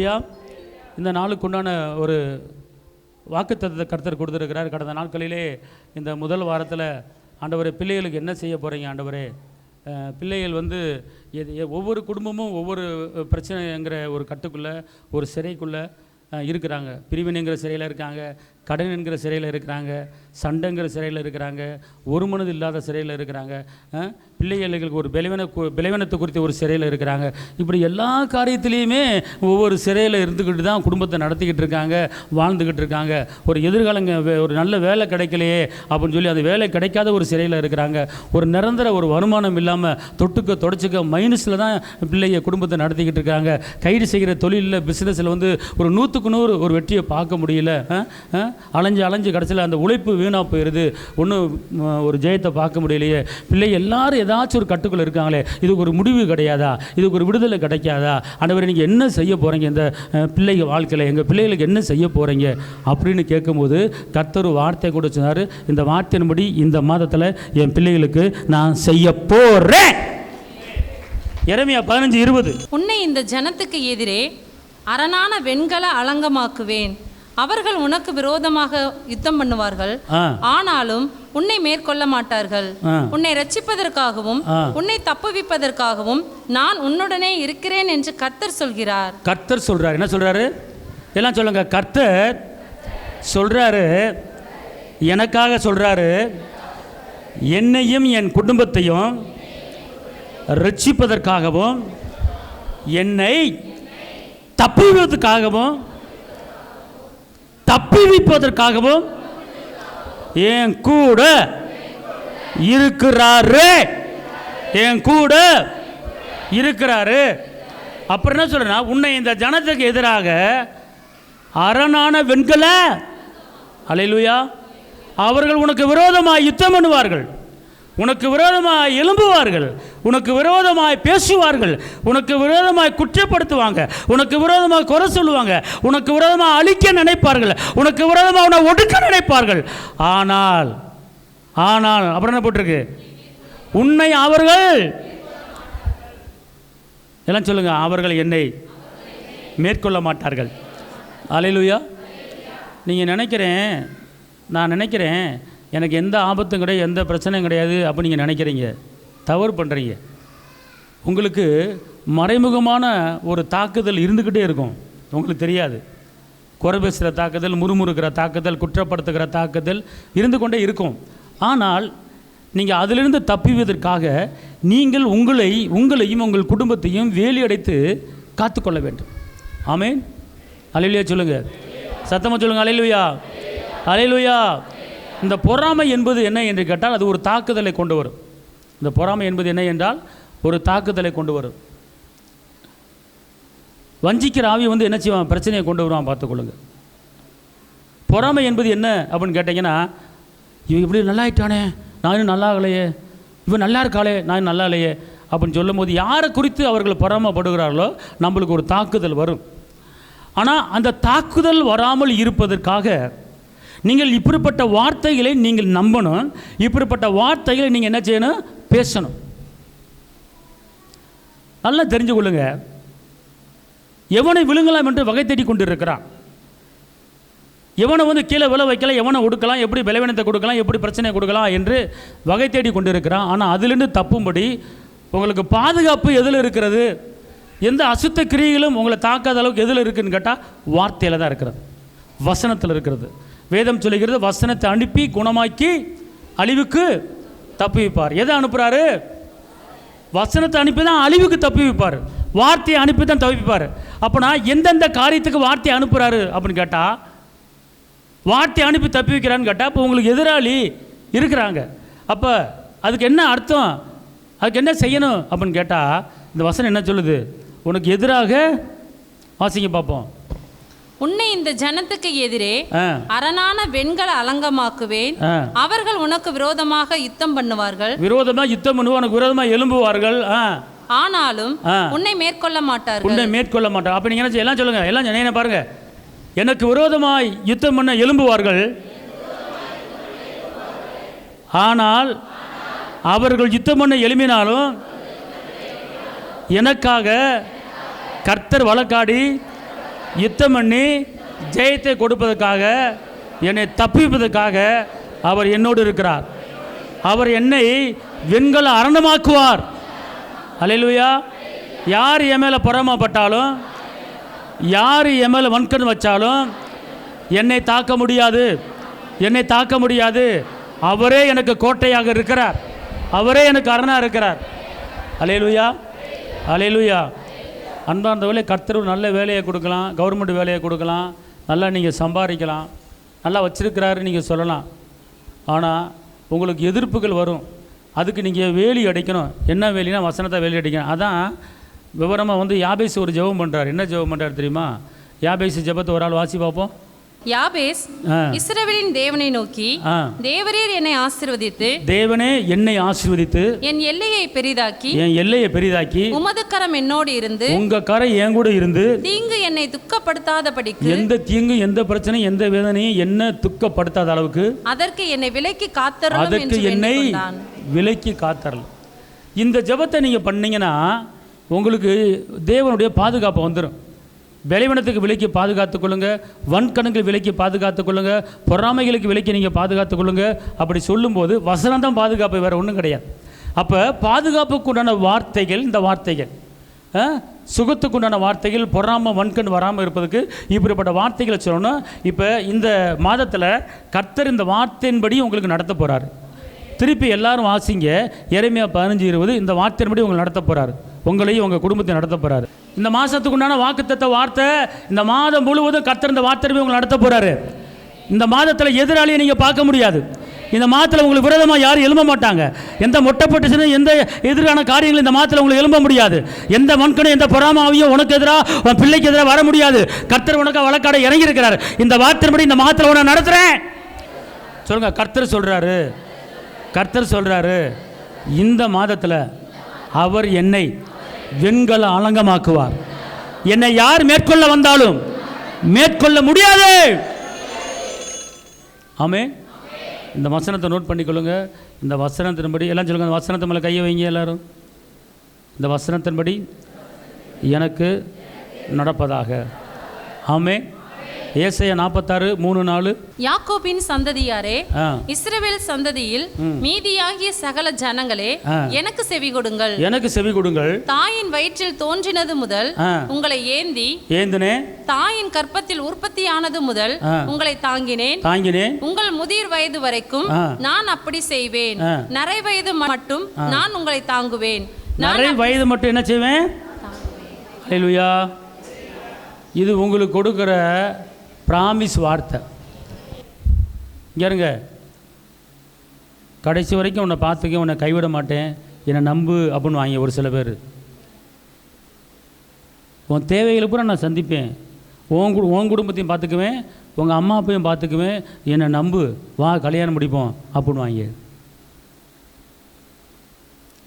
அல்லேலூயா. இந்த நாளுக்கு உண்டான ஒரு வாக்குத்தத்தத்தை கர்த்தர் கொடுத்துருக்கிறார். கடந்த நாட்களிலே இந்த முதல் வாரத்தில் ஆண்டவரே பிள்ளைகளுக்கு என்ன செய்ய போகிறீங்க ஆண்டவரே, பிள்ளைகள் வந்து ஒவ்வொரு குடும்பமும் ஒவ்வொரு பிரச்சனைங்கிற ஒரு கட்டுக்குள்ளே ஒரு சிறைக்குள்ளே இருக்கிறாங்க. பிரிவினைங்கிற சிறையில் இருக்காங்க, கடன் என்கிற சிறையில் இருக்கிறாங்க, சண்டைங்கிற சிறையில் இருக்கிறாங்க, ஒரு மனது இல்லாத சிறையில் இருக்கிறாங்க, பிள்ளைகளுக்கு ஒரு பலவீனத்தை குறித்து ஒரு சிறையில் இருக்கிறாங்க. இப்படி எல்லா காரியத்திலையுமே ஒவ்வொரு சிறையில் இருந்துக்கிட்டு தான் குடும்பத்தை நடத்திக்கிட்டு இருக்காங்க, வாழ்ந்துக்கிட்டு இருக்காங்க. ஒரு எதிர்காலங்க ஒரு நல்ல வேலை கிடைக்கலையே அப்படின்னு சொல்லி அந்த வேலை கிடைக்காத ஒரு சிறையில் இருக்கிறாங்க. ஒரு நிரந்தர ஒரு வருமானம் இல்லாமல் தொட்டுக்க தொடச்சிக்க மைனஸில் தான் பிள்ளைய குடும்பத்தை நடத்திக்கிட்டு இருக்காங்க. கைது செய்கிற தொழிலில் பிஸ்னஸில் வந்து ஒரு 100க்கு 100 ஒரு வெற்றியை பார்க்க முடியல. அலைஞ்சு கடைசியில் அந்த உழைப்பு வீணாக போயிடுது, ஒன்றும் ஒரு ஜெயத்தை பார்க்க முடியலையே. பிள்ளை எல்லாரும் ஏதாச்சும் ஒரு கட்டுக்குள்ளே இருக்காங்களே, இதுக்கு ஒரு முடிவு கிடையாதா, இதுக்கு ஒரு விடுதலை கிடைக்காதா? ஆண்டவரே நீங்கள் என்ன செய்ய போகிறீங்க இந்த பிள்ளைங்க வாழ்க்கையில், எங்கள் பிள்ளைகளுக்கு என்ன செய்ய போகிறீங்க அப்படின்னு கேட்கும்போது கர்த்தர் வார்த்தை கூட சொன்னார். இந்த வார்த்தையின்படி இந்த மாதத்தில் என் பிள்ளைகளுக்கு நான் செய்ய போகிறேன். எரேமியா 15:20. உன்னை இந்த ஜனத்துக்கு எதிரே அரணான வெண்கல அலங்கமாக்குவேன். அவர்கள் உனக்கு விரோதமாக யுத்தம் பண்ணுவார்கள், ஆனாலும் உன்னை மேற்கொள்ள மாட்டார்கள். உன்னை ரட்சிப்பதற்காகவும் உன்னை தப்புவிப்பதற்காகவும் நான் உன்னுடனே இருக்கிறேன் என்று கர்த்தர் சொல்கிறார். கர்த்தர் சொல்றார். என்ன சொல்றாரு? எல்லாம் சொல்லுங்க. கர்த்தர் சொல்றாரு, எனக்காக சொல்றாரு. என்னையும் என் குடும்பத்தையும் ரட்சிப்பதற்காகவும் என்னை தப்புவிப்பதற்காகவும் தப்புவிப்பதற்காகவும் என் கூட இருக்கிறாரு, என் கூட இருக்கிறாரு. அப்புறம் என்ன சொல்றேன்னா, உன்னை இந்த ஜனத்துக்கு எதிராக அரணான வெண்கல அல்லேலூயா அவர்கள் உனக்கு விரோதமாய் யுத்தம் பண்ணுவார்கள், உனக்கு விரோதமாய் எழும்புவார்கள், உனக்கு விரோதமாய் பேசுவார்கள், உனக்கு விரோதமாய் குற்றப்படுத்துவாங்க, உனக்கு விரோதமாக குறை சொல்லுவாங்க, உனக்கு விரோதமாக அழிக்க நினைப்பார்கள், உனக்கு விரோதமாக உன்னை ஒடுக்க நினைப்பார்கள். ஆனால் ஆனால் அப்புறம் என்ன போட்டிருக்கு? உன்னை அவர்கள் எல்லாம் சொல்லுங்க, அவர்கள் என்னை மேற்கொள்ள மாட்டார்கள். அல்லேலூயா. நீங்கள் நான் நினைக்கிறேன் எனக்கு எந்த ஆபத்தும் கிடையாது, எந்த பிரச்சனையும் கிடையாது அப்படி நீங்கள் நினைக்கிறீங்க. தவறு பண்ணுறீங்க. உங்களுக்கு மறைமுகமான ஒரு தாக்குதல் இருந்துக்கிட்டே இருக்கும், உங்களுக்கு தெரியாது. குறை பேசுகிற தாக்குதல், முறுமுறுக்கிற தாக்குதல், குற்றப்படுத்துகிற தாக்குதல் இருந்து கொண்டே இருக்கும். ஆனால் நீங்கள் அதிலிருந்து தப்பிவதற்காக நீங்கள் உங்களையும் உங்கள் குடும்பத்தையும் வேலி அடைத்து காத்துக்கொள்ள வேண்டும். ஆமென். அல்லேலூயா சொல்லுங்கள், சத்தமாக சொல்லுங்கள். அல்லேலூயா, அல்லேலூயா. இந்த பொறாமை என்பது என்ன என்று கேட்டால் அது ஒரு தாக்குதலை கொண்டு வரும். இந்த பொறாமை என்பது என்ன என்றால் ஒரு தாக்குதலை கொண்டு வரும். வஞ்சிக்கிற ஆவி வந்து என்ன செய்வான்? பிரச்சனையை கொண்டு வருவான், பார்த்துக்கொள்ளுங்க. பொறாமை என்பது என்ன அப்படின்னு கேட்டிங்கன்னா, இவன் இப்படி நல்லாயிட்டானே, நானும் நல்லா ஆகலையே, இவன் நல்லா இருக்காளே, நான் நல்லா இல்லையே அப்படின்னு சொல்லும் போது யாரை குறித்து அவர்கள் பொறாமைப்படுகிறார்களோ நம்மளுக்கு ஒரு தாக்குதல் வரும். ஆனால் அந்த தாக்குதல் வராமல் இருப்பதற்காக நீங்கள் இப்படிப்பட்ட வார்த்தைகளை நீங்கள் நம்பணும். இப்படிப்பட்ட வார்த்தைகளை நீங்கள் என்ன செய்யணும்? பேசணும். நல்லா தெரிஞ்சு கொள்ளுங்க. எவனை விழுங்கலாம் என்று வகை தேடி கொண்டு இருக்கிறான். எவனை வந்து கீழே விழ வைக்கலாம், எவனை ஒடுக்கலாம், எப்படி பலவீனத்தை கொடுக்கலாம், எப்படி பிரச்சனையை கொடுக்கலாம் என்று வகை தேடி கொண்டு இருக்கிறான். ஆனால் அதிலிருந்து தப்பும்படி உங்களுக்கு பாதுகாப்பு எதில் இருக்கிறது? எந்த அசுத்த கிரியைகளும் உங்களை தாக்காத அளவுக்கு எதில் இருக்குதுன்னு கேட்டால் வார்த்தையில் தான் இருக்கிறது, வசனத்தில் இருக்கிறது. வேதம் சொல்லுகிறது, வசனத்தை அனுப்பி குணமாக்கி அழிவுக்கு தப்பி வைப்பார். எதை அனுப்புகிறாரு? வசனத்தை அனுப்பி தான் அழிவுக்கு தப்பி வைப்பார், வார்த்தையை அனுப்பி தான் தவிப்பார். அப்போனா எந்தெந்த காரியத்துக்கு வார்த்தையை அனுப்புகிறாரு அப்படின்னு கேட்டால், வார்த்தையை அனுப்பி தப்பி வைக்கிறான்னு கேட்டால் இப்போ உங்களுக்கு எதிராளி இருக்கிறாங்க. அப்போ அதுக்கு என்ன அர்த்தம், அதுக்கு என்ன செய்யணும் அப்படின்னு கேட்டால் இந்த வசனம் என்ன சொல்லுது? உனக்கு எதிராக வாசிங்க பார்ப்போம். உன்னை இந்த ஜனத்துக்கு எதிரே அரணான வெண்கல அலங்கமாக்குவேன். அவர்கள் உனக்கு விரோதமாக யுத்தம் பண்ணுவார்கள், விரோதமாக யுத்தம் பண்ணுவார்கள், உனக்கு விரோதமாக எழும்புவார்கள். ஆனாலும் உன்னை மேற்கொள்ள மாட்டார்கள், உன்னை மேற்கொள்ள மாட்டார்கள். அப்ப நீங்க எல்லாம் சொல்லுங்க, எல்லாம் என்ன பாருங்க. எனக்கு விரோதமாய் யுத்தம் பண்ண எழும்புவார்கள், ஆனால் அவர்கள் யுத்தம் பண்ண எழும்பினாலும் எனக்காக கர்த்தர் வழக்காடி யுத்தம் பண்ணி ஜெயத்தை கொடுப்பதற்காக, என்னை தப்பிப்பதற்காக அவர் என்னோடு இருக்கிறார். அவர் என்னை வெண்கல அரண்யமாக்குவார். அல்லேலூயா. யார் என் மேலே பொறாமைப்பட்டாலும், யார் என் மேலே வன்கண் வச்சாலும் என்னை தாக்க முடியாது, என்னை தாக்க முடியாது. அவரே எனக்கு கோட்டையாக இருக்கிறார், அவரே எனக்கு அரணாக இருக்கிறார். அல்லேலூயா, அல்லேலூயா. அன்பார்ந்தவர்களே, கர்த்தர் ஒரு நல்ல வேலையை கொடுக்கலாம், கவர்மெண்ட் வேலையை கொடுக்கலாம், நல்லா நீங்கள் சம்பாதிக்கலாம், நல்லா வச்சிருக்கிறாரு நீங்கள் சொல்லலாம். ஆனால் உங்களுக்கு எதிர்ப்புகள் வரும். அதுக்கு நீங்கள் வேலி அடைக்கணும். என்ன வேலினா வசனத்தை வேலி அடிக்கணும். அதான் விவரமாக வந்து யாபேஸ் ஒரு ஜெபம் பண்ணுறார். என்ன ஜெபம் பண்ணுறார் தெரியுமா? யாபேஸ் ஜெபத்தை ஒரு ஆள் வாசி பார்ப்போம். யாபேஸ் இஸ்ரவேலின் தேவனை நோக்கி, தேவரீர் என்னை ஆசீர்வதித்து, தேவனே என்னை ஆசீர்வதித்து என் எல்லையை பெரிதாக்கி, என் எல்லையை பெரிதாக்கி, உமது கரம் என்னோடு இருந்து, உங்க கரம் என் கூட இருந்து, தீங்கு என்னை துக்கப்படுத்தாதபடிக்கு, எந்த தீங்கு எந்த பிரச்சனையும் எந்த வேதனையும் என்ன துக்கப்படுத்தாத அளவுக்கு அதற்கு என்னை விலக்கி காத்தருளும், அதற்கு என்னை விலக்கி காத்தரல். இந்த ஜெபத்தை நீங்க பண்ணீங்கன்னா உங்களுக்கு தேவனுடைய பாதுகாப்பு வந்துடும். பலவீனத்துக்கு விலக்கி பாதுகாத்துக் கொள்ளுங்க, வன்கணங்கள் விலக்கி பாதுகாத்துக் கொள்ளுங்க, பொறாமைகளுக்கு விலக்கி நீங்கள் பாதுகாத்துக் கொள்ளுங்க. அப்படி சொல்லும்போது வசனம் தான் பாதுகாப்பு, வேறு ஒன்றும் கிடையாது. அப்போ பாதுகாப்புக்குண்டான வார்த்தைகள், இந்த வார்த்தைகள் சுகத்துக்குண்டான வார்த்தைகள், பொறாமை வன்கண் வராமல் இருப்பதுக்கு இப்படிப்பட்ட வார்த்தைகளை சொல்லணும். இப்போ இந்த மாதத்தில் கர்த்தர் இந்த வார்த்தையின்படி உங்களுக்கு நடத்த போகிறாரு. திருப்பி எல்லாரும் வாசிங்க, எரேமியா 15:20. இந்த வார்த்தையின்படி உங்களை நடத்த போகிறாரு, உங்களையும் உங்கள் குடும்பத்தை நடத்த போகிறாரு. இந்த மாதத்துக்குண்டான வாக்குத்தத்த வார்த்தை, இந்த மாதம் முழுவதும் கர்த்தர் இந்த வார்த்தை உங்களை நடத்த போகிறாரு. இந்த மாதத்தில் எதிராளியை நீங்கள் பார்க்க முடியாது. இந்த மாதத்தில் உங்களுக்கு விரோதமாக யாரும் எழும்ப மாட்டாங்க. எந்த மொட்டைப்பட்டு எந்த எதிரான காரியங்கள் இந்த மாதத்தில் உங்களுக்கு எழும்ப முடியாது. எந்த மண்கணும் எந்த பொறாமாவையும் உனக்கு எதிராக உன் பிள்ளைக்கு எதிராக வர முடியாது. கர்த்தர் உனக்கு வழக்காட இறங்கி இருக்கிறார். இந்த வார்த்தையின்படி இந்த மாதத்தில் உன்னை நடத்துகிறேன் சொல்லுங்க. கர்த்தர் சொல்கிறாரு, கர்த்தர் சொல்கிறாரு, இந்த மாதத்தில் அவர் என்னை வெண்கல அலங்கமாக்குவார். என்னை யார் மேற்கொள்ள வந்தாலும் மேற்கொள்ள முடியாது. ஆமென். இந்த வசனத்தை நோட் பண்ணிக்கொள்ளுங்க. இந்த வசனத்தின்படி எல்லாம் சொல்லுங்க. இந்த வசனத்தை மேலே கையை வைங்க எல்லாரும். இந்த வசனத்தின்படி எனக்கு நடப்பதாக. ஆமென். ஏசாயா 46:3-4. யாக்கோபின் சந்ததியாரே, இஸ்ரவேல் சந்ததியில் மீதியாகிய சகல ஜனங்களே, எனக்கு செவி கொடுங்கள், எனக்கு செவி கொடுங்கள். தாயின் வயிற்றில் தோன்றினது முதல் உங்களை ஏந்தினேன், தாயின் கற்பத்தில் உற்பத்தியானது முதல் உங்களை தாங்கினேன். உங்கள் முதிர் வயது வரைக்கும் நான் அப்படி செய்வேன். நரை வயது மட்டும் நான் உங்களை தாங்குவேன். நரை வயது மட்டும் என்ன செய்வேன்? ஹல்லேலூயா. இது உங்களுக்கு கொடுக்கிற பிராமிஸ் வார்த்தை. இங்க கடைசி வரைக்கும் உன்னை பார்த்துக்க, உன்னை கைவிட மாட்டேன், என்னை நம்பு அப்படின்னு வாங்க. ஒரு சில பேர் உன் தேவைகளை பூரா நான் சந்திப்பேன், உன் குடும்பத்தையும் பார்த்துக்குவேன், உங்கள் அம்மா அப்பையும் பார்த்துக்குவேன், என்னை நம்பு, வா கல்யாணம் முடிப்போம் அப்படின்னு வாங்க.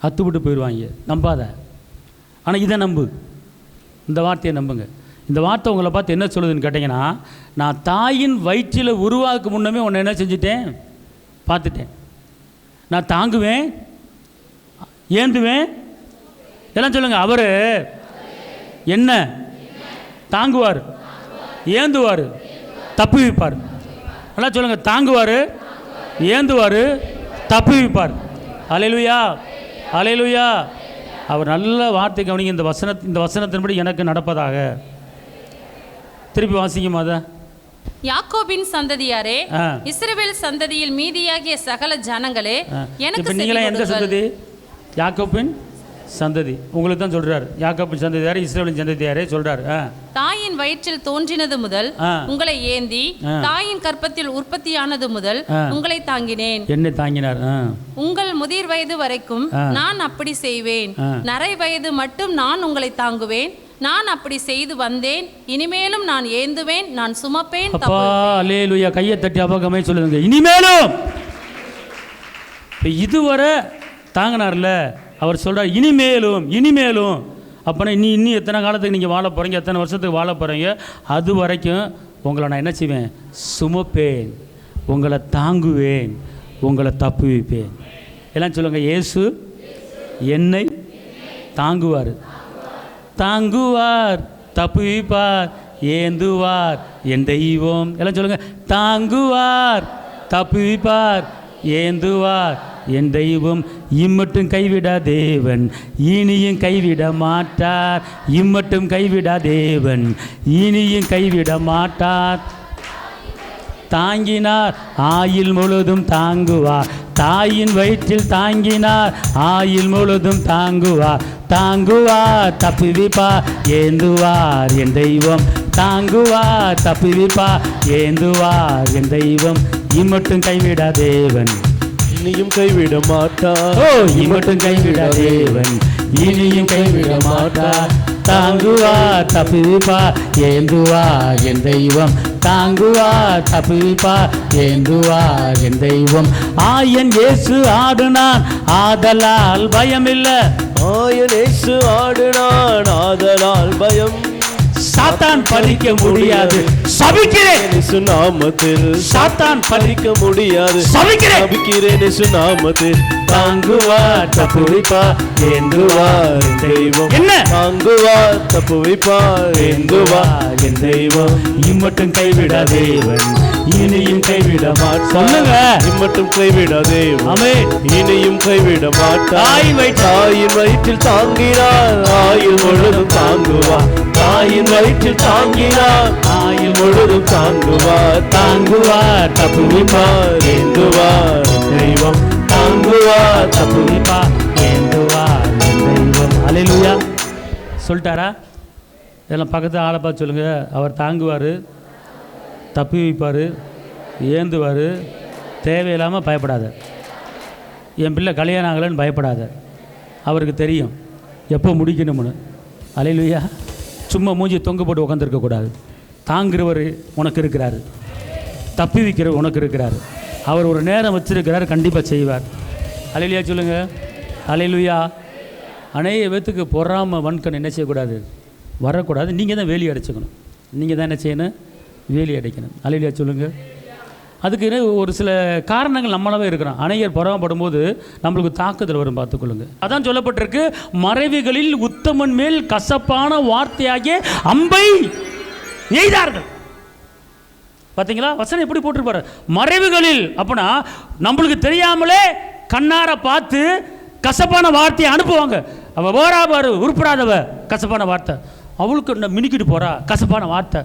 அத்துவிட்டு போயிடுவாங்க. நம்பாத. ஆனால் இதை நம்பு, இந்த வார்த்தையை நம்புங்க. இந்த வார்த்தை உங்களை பார்த்து என்ன சொல்லுதுன்னு கேட்டிங்கன்னா, நான் தாயின் வயிற்றில் உருவாக்கு முன்னமே உன்னை என்ன செஞ்சுட்டேன்? பார்த்துட்டேன். நான் தாங்குவேன், ஏந்துவேன். எல்லாம் சொல்லுங்கள். அவர் என்ன தாங்குவார், ஏந்துவார், தப்புவிப்பார். எல்லாம் சொல்லுங்கள். தாங்குவார், ஏந்துவார், தப்புவிப்பார். அல்லேலூயா, அல்லேலூயா. அவர் நல்ல வார்த்தை கவனிங்க. இந்த வசனத்தின்படி எனக்கு நடப்பதாக. திருப்பி வாசிக்குமா? அத யாக்கோபின் சந்ததியாரே, இஸ்ரவேல் சந்ததியில் மீதியாகிய சகல ஜனங்களே, எனக்கு நீங்களே எந்த சந்ததி? யாக்கோபின் சந்ததி. உங்களுக்கு தான் சொல்றாரு. யாக்கோபின் சந்ததியாரே, இஸ்ரவேலின் சந்ததியாரே சொல்றாரு. தாயின் வயிற்றில் தோன்றினது முதல் உங்களை ஏந்தி, தாயின் கற்பத்தில் உற்பத்தியானது முதல் உங்களை தாங்கினேன். என்னை தாங்கினார். உங்கள் முதிர் வயது வரைக்கும் நான் அப்படி செய்வேன். நரை வயது மட்டும் நான் உங்களை தாங்குவேன். நான் அப்படி செய்து வந்தேன், இனிமேலும் நான் ஏந்துவேன், நான் சுமப்பேன். அல்லேலூயா. கையை தட்டி அபகமே சொல்லுங்க. இனிமேலும். இதுவரை தாங்கினார்ல, அவர் சொல்றார் இனிமேலும், இனிமேலும். அப்போனா இன்னும் எத்தனை காலத்துக்கு நீங்கள் வாழ போகிறீங்க, எத்தனை வருஷத்துக்கு வாழ போகிறீங்க, அது வரைக்கும் உங்களை நான் என்ன செய்வேன்? சுமப்பேன், உங்களை தாங்குவேன், உங்களை தப்புவிப்பேன். எல்லாம் சொல்லுங்கள். இயேசு என்னை தாங்குவார், தாங்குவார், தப்புவிப்பார், ஏந்துவார் என் தெய்வம். எல்லாம் சொல்லுங்க. தாங்குவார், தப்புவிப்பார், ஏந்துவார் என் தெய்வம். இம்மட்டும் கைவிடா தேவன், இனியும் கைவிட மாட்டார். இம்மட்டும் கைவிடா தேவன், இனியும் கைவிட மாட்டார். தாங்கினார், ஆயுள் முழுதும் தாங்குவார். தாயின் வயிற்றில் தாங்கினார், ஆயுள் முழுதும் தாங்குவார். தாங்குவார், தப்புவிப்பார், ஏந்துவார் என் தெய்வம். தாங்குவார், தப்புவிப்பார், ஏந்துவார் என் தெய்வம். இம்மட்டும் கைவிடா தேவன், இனியும் கைவிட மாட்டார். ஓ, இம்மட்டும் கைவிடா தேவன், இனியும் கைவிட மாட்டார். தாங்குவார், தப்புவிப்பார், ஏந்துவார் என் தெய்வம். தாங்குவார், தப்புவிப்பார், ஏந்துவார் என் தெய்வம். ஆயன் இயேசு ஆடுனான், ஆதலால் பயமில்லை. ஆயன் இயேசு ஆடுனான், ஆதலால் பயம். சாத்தான் பறிக்க முடியாது, சபிக்கிறேன் இயேசு நாமத்தில். சாத்தான் பறிக்க முடியாது, சபிக்கிறேன். சபிக்கிறேன் இயேசு நாமத்தில். தாங்குவார், தப்புவிப்பார், ஏந்துவார் என் தெய்வம். என்ன? தாங்குவார், தப்புவிப்பார், ஏந்துவார் என் தெய்வம். இம்மட்டும் கைவிடா தேவன், இனியும் கைவிட மாட்டார். சொல்லுங்க. இம்மட்டும் கைவிடா தேவன், ஆமென். இனியும் கைவிட மாட்டார். தாயின் வயிற்றில் தாங்கினார், ஆயுள் முழுதும் தாங்குவார். தாயின் வயிற்றில் தாங்கினார், ஆயுள் முழுதும் தாங்குவார். தாங்குவார், தப்புவிப்பார், ஏந்துவார் தெய்வம். தாங்குவார், தப்புவிப்பார், ஏந்துவார் என் தெய்வம். அல்லேலூயா. சொல்லிட்டாரா? இதெல்லாம் பக்கத்தில் ஆளை பார்த்து சொல்லுங்க. அவர் தாங்குவார், தப்பி வைப்பார், ஏந்துவார். தேவையில்லாமல் பயப்படாத. என் பிள்ளை கல்யாணம் ஆகலைன்னு பயப்படாத. அவருக்கு தெரியும் எப்போ முடிக்கணும்னு. அல்லேலூயா. சும்மா மூஞ்சி தொங்க போட்டு உட்காந்துருக்கக்கூடாது. தாங்குறவர் உனக்கு இருக்கிறார், தப்பி வைக்கிறவர் உனக்கு இருக்கிறார். அவர் ஒரு நேரம் வச்சிருக்கிறார், கண்டிப்பாக செய்வார். அல்லேலூயா சொல்லுங்கள். அல்லேலூயா. அநேக பேத்துக்கு பொறாம வன்கண் என்ன செய்யக்கூடாது, வரக்கூடாது. நீங்கள் தான் வேலி அடைச்சிக்கணும். நீங்கள் தான் என்ன செய்யணும், வேலி அடைக்கணும். அல்லேலூயா சொல்லுங்கள். அதுக்கு ஒரு சில காரணங்கள் நம்மளாவே இருக்கிறோம். அநேகர் பொறாமப்படும் போது நம்மளுக்கு தாக்குதல் வரும், பார்த்துக்கொள்ளுங்க. அதான் சொல்லப்பட்டிருக்கு, மறைவுகளில் உத்தமன் மேல் கசப்பான வார்த்தையாகிய அம்பை எய்தார்கள். பார்த்தீங்களா? வசனம் எப்படி போட்டிருப்பாரு, மறைவுகளில். அப்படின்னா நம்மளுக்கு தெரியாமலே கண்ணார பார்த்து கசப்பான வார்த்தையை அனுப்புவாங்க. அவள் போறா பாரு, உருப்படாதவ, கசப்பான வார்த்தை. அவளுக்கு என்ன மினிக்கிட்டு போறா, கசப்பான வார்த்தை.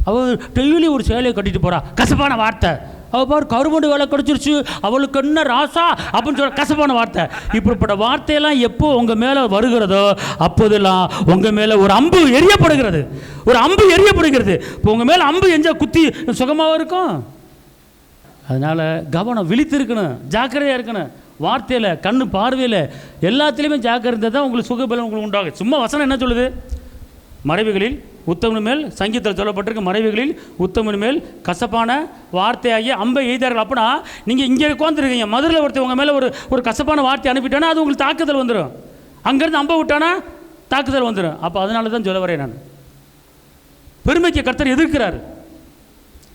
அவள் டெய்லி ஒரு சேலையை கட்டிட்டு போறா, கசப்பான வார்த்தை. அவள் பாரு கருமண்டு வேலை கிடச்சிருச்சு, அவளுக்கு என்ன ராசா அப்படின்னு சொல்ற, கசப்பான வார்த்தை. இப்படிப்பட்ட வார்த்தையெல்லாம் எப்போ உங்கள் மேலே வருகிறதோ அப்போதெல்லாம் உங்கள் மேலே ஒரு அம்பு எரியப்படுகிறது, ஒரு அம்பு எரியப்படுகிறது. இப்போ உங்கள் மேலே அம்பு எஞ்சா குத்தி சுகமாக இருக்கும். அதனால் கவனம், விழித்திருக்கணும், ஜாக்கிரதையாக இருக்கணும். வார்த்தையில், கண்ணு பார்வையில், எல்லாத்துலேயுமே ஜாக்கிரதை தான் உங்களுக்கு சுகபலம் உங்களுக்கு உண்டாகும். சும்மா வசனம் என்ன சொல்லுது, மறைவுகளில் உத்தமன் மேல், சங்கீதத்தில் சொல்லப்பட்டிருக்கு, மறைவுகளில் உத்தமன் மேல் கசப்பான வார்த்தையாகிய அம்பை எய்தார்கள். அப்படின்னா நீங்கள் இங்கே உட்காந்துருக்கீங்க, மதுரையில் ஒருத்தர் உங்கள் மேலே ஒரு கசப்பான வார்த்தை அனுப்பிட்டானா அது உங்களுக்கு தாக்குதல் வந்துடும். அங்கேருந்து அம்பை விட்டானா தாக்குதல் வந்துடும். அப்போ அதனால தான் சொல்ல வரேன் நான், பெருமைக்கு கர்த்தர் எதிர்க்கிறார்.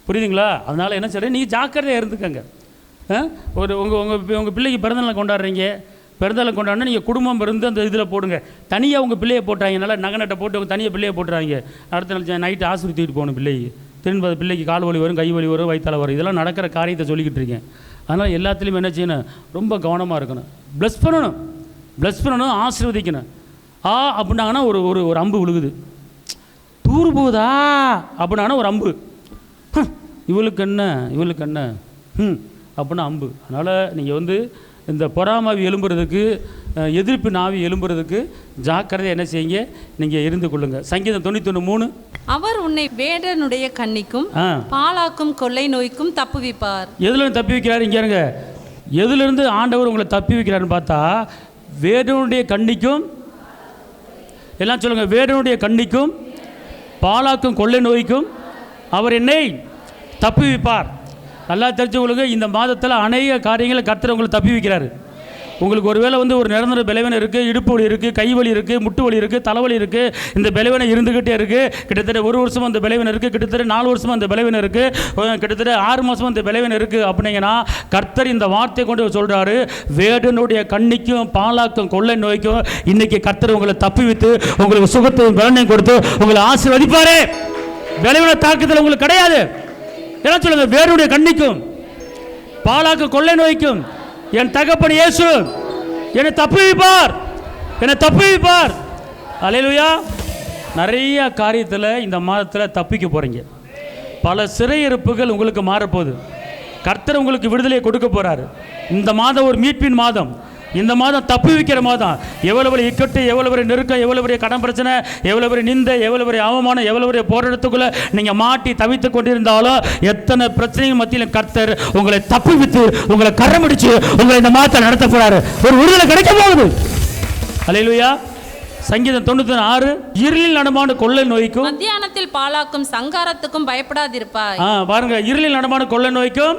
புரியுதுங்களா? அதனால் என்ன சொல்கிறேன், நீங்கள் ஜாக்கிரதையாக இருந்துக்கங்க. உங்கள் பிள்ளைக்கு பிறந்தநாளை கொண்டாடுறீங்க, பிறந்தநாளை கொண்டாடினா நீங்கள் குடும்பம் இருந்து அந்த இதில் போடுங்க. தனியாக உங்கள் பிள்ளையை போட்டாங்க, நல்லா நகை நட்டை போட்டு உங்கள் தனியாக பிள்ளையை போட்டுறாங்க. அடுத்த நாள் நைட்டு ஆஸ்பத்திரிக்கு போகணும் பிள்ளைக்கு. திரும்ப பிள்ளைக்கு கால் வலி வரும், கை வலி வரும், வயிற்றால வரும். இதெல்லாம் நடக்கிற காரியத்தை சொல்லிக்கிட்டு இருக்கேன். அதனால் எல்லாத்துலேயும் என்ன செய்யணும், ரொம்ப கவனமாக இருக்கணும். ப்ளஸ் பண்ணணும், ஆசீர்வதிக்கணும். அப்படின்னாங்கன்னா ஒரு அம்பு விழுகுது. தூர் போகுதா அப்படின்னா ஒரு அம்பு, இவளுக்கு என்ன அப்படின்னா அம்பு. அதனால் நீங்கள் இந்த பொறாமாவி எழும்புறதுக்கு, எதிர்ப்பு நாவி எழும்புறதுக்கு ஜாக்கிரதை என்ன செய்யுங்க, நீங்கள் இருந்து கொள்ளுங்க. சங்கீதம் 91:3, அவர் உன்னை வேடனுடைய கண்ணிக்கும் பாலாக்கும் கொள்ளை நோய்க்கும் தப்புவிப்பார். எதுல தப்பி வைக்கிறாரு? இங்கே இருங்க, எதுலேருந்து ஆண்டவர் உங்களை தப்பி வைக்கிறாருன்னு பார்த்தா, வேடனுடைய கண்ணிக்கும், எல்லாம் சொல்லுங்க, வேடனுடைய கண்ணிக்கும் பாலாக்கும் கொள்ளை நோய்க்கும் அவர் என்னை தப்பி வைப்பார். நல்லா தெரிஞ்சவங்களுக்கு இந்த மாதத்தில் அநேக காரியங்களை கர்த்தர் உங்களை தப்பி வைக்கிறாரு. உங்களுக்கு ஒருவேளை ஒரு நிரந்தர பலவீனம் இருக்குது, இடுப்பு வலி இருக்குது, கை வலி இருக்குது, முட்டு வலி இருக்குது, தலைவலி இருக்குது. இந்த பலவீனம் இருந்துக்கிட்டே இருக்குது. கிட்டத்தட்ட 1 வருஷம் அந்த பலவீனம் இருக்குது, கிட்டத்தட்ட 4 வருஷமாக அந்த பலவீனம் இருக்குது, கிட்டத்தட்ட 6 மாதமாக அந்த பலவீனம் இருக்குது. அப்படிங்கன்னா கர்த்தர் இந்த வார்த்தையை கொண்டு சொல்கிறாரு, வேடனுடைய கண்ணிக்கும் பாலாக்கும் கொள்ளை நோய்க்கும் இன்றைக்கி கர்த்தர் உங்களை தப்பி வைத்து உங்களுக்கு சுகத்தையும் பலனையும் கொடுத்து உங்களை ஆசீர்வதிப்பாரே. பலவீன தாக்குதல் உங்களுக்கு கிடையாது. என்ன சொல்லுங்க? வேருடைய கண்ணிக்கும் பாலாக்கு கொள்ளை நோய்க்கும் என் தகப்பன் இயேசு என்னை தப்புவிப்பார், என்னை தப்புவிப்பார். அல்லேலூயா. நிறைய காரியத்தில் இந்த மாதத்தில் தப்பிக்க போகிறீங்க. பல சிறையிருப்புகள் உங்களுக்கு மாறப்போகுது. கர்த்தர் உங்களுக்கு விடுதலையை கொடுக்க போகிறாரு. இந்த மாதம் ஒரு மீட்பின் மாதம். இந்த மாதம் தப்பி வைக்கிற மாதம். எவ்வளவு இக்கட்டு, எவ்வளவு நெருக்கம், எவ்வளவு கடன் பிரச்சனை, எவ்வளவு நிந்தை, எவ்வளவு அவமானம், எவ்வளவு போராட்டத்துக்குள்ள நீங்க மாட்டி தவித்து கொண்டிருந்தாலும், எத்தனை பிரச்சனைகள் மத்தியில் கர்த்தர் உங்களை தப்பி வைத்து உங்களை கரமடிச்சு உங்களை இந்த மாதத்தை நடத்த போறாரு. ஒரு விடுதலை கிடைக்க போகுது. அல்லேலூயா. சங்கீதம் 96 இருளில் நடமாடும் கொள்ளை நோய்க்கும் மத்தியானத்தில் பாலாக்கும் சங்காரத்துக்கும் பயப்படாதிருப்பாய். பாருங்க, இருளில் நடமாடும் கொள்ளை நோய்க்கும்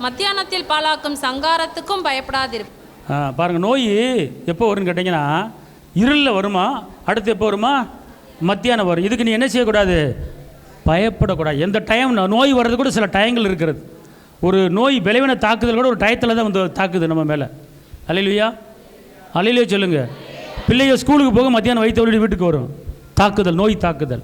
மத்தியானத்தில் பாலாக்கும் சங்காரத்துக்கும் பயப்படாதிருப்பாய். பாருங்க, நோய் எப்போ வரும்னு கேட்டிங்கன்னா இருளில் வருமா, அடுத்து எப்போ வருமா, மத்தியானம் வரும். இதுக்கு நீ என்ன செய்யக்கூடாது? பயப்படக்கூடாது. எந்த டைம் நோய் வர்றது கூட சில டயங்கள் இருக்கிறது. ஒரு நோய் பலவீன தாக்குதல் கூட ஒரு டயத்தில் தான் வந்து தாக்குது நம்ம மேலே. அல்லேலூயா. அல்லேலூயா சொல்லுங்க. பிள்ளைங்க ஸ்கூலுக்கு போக மத்தியானம் வயிற்று வீட்டுக்கு வரும். தாக்குதல், நோய் தாக்குதல்.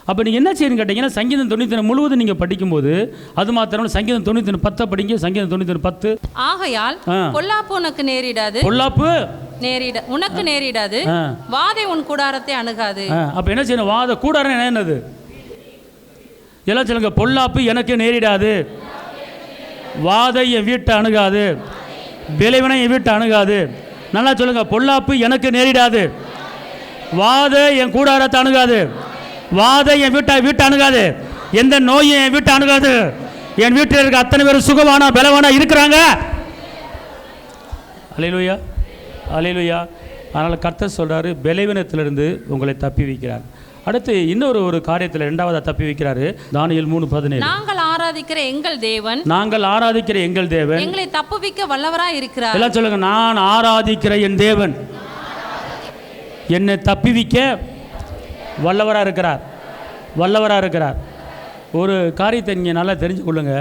அப்போ நீங்கள் என்ன செய்யணும்னு கேட்டிங்கன்னா, சங்கீதம் 93 முழுவதும் நீங்கள் படிக்கும்போது அது மாத்திரம் சங்கீதம் 93 10 படிங்க. சங்கீதம் 93 10. ஆகையால் பொல்லாப்பு உனக்கு நேரிடாது, பொல்லாப்பு உனக்கு நேரிடாது, வாதை உன் கூடாரத்தை அணுகாது. அப்போ என்ன செய்யணும்? வாத கூடாரம் என்னது? எல்லாம் சொல்லுங்க. பொல்லாப்பு எனக்கு நேரிடாது, வாதை என் வீட்டை அணுகாது, விளைவினை என் வீட்டை அணுகாது. நல்லா சொல்லுங்க. பொல்லாப்பு எனக்கு நேரிடாது, வாதை என் கூடாரத்தை அணுகாது, வாதை என் வீட்டை அணுகாது, எந்த நோயும் என் வீட்டை அணுகாது. என் வீட்டில் இருக்க அத்தனை பேர் சுகமானா பலவானா இருக்கிறாங்க. அல்லேலூயா, அல்லேலூயா. அதனால் கர்த்தர் சொல்கிறாரு, பலவீனத்திலிருந்து உங்களை தப்பி வைக்கிறார். அடுத்து இன்னொரு காரியத்தில் இரண்டாவதாக தப்பி வைக்கிறாரு. தானியேல் 3:17. நாங்கள் ஆராதிக்கிற எங்கள் தேவன், நாங்கள் ஆராதிக்கிற எங்கள் தேவன் எங்களை தப்புவிக்க வல்லவராய் இருக்கிறார். எல்லாம் சொல்லுங்க. நான் ஆராதிக்கிற என் தேவன் என்னை தப்பிவிக்க வல்லவராக இருக்கிறார், வல்லவராக இருக்கிறார். ஒரு காரியத்தை நீங்கள் நல்லா தெரிஞ்சு கொள்ளுங்க.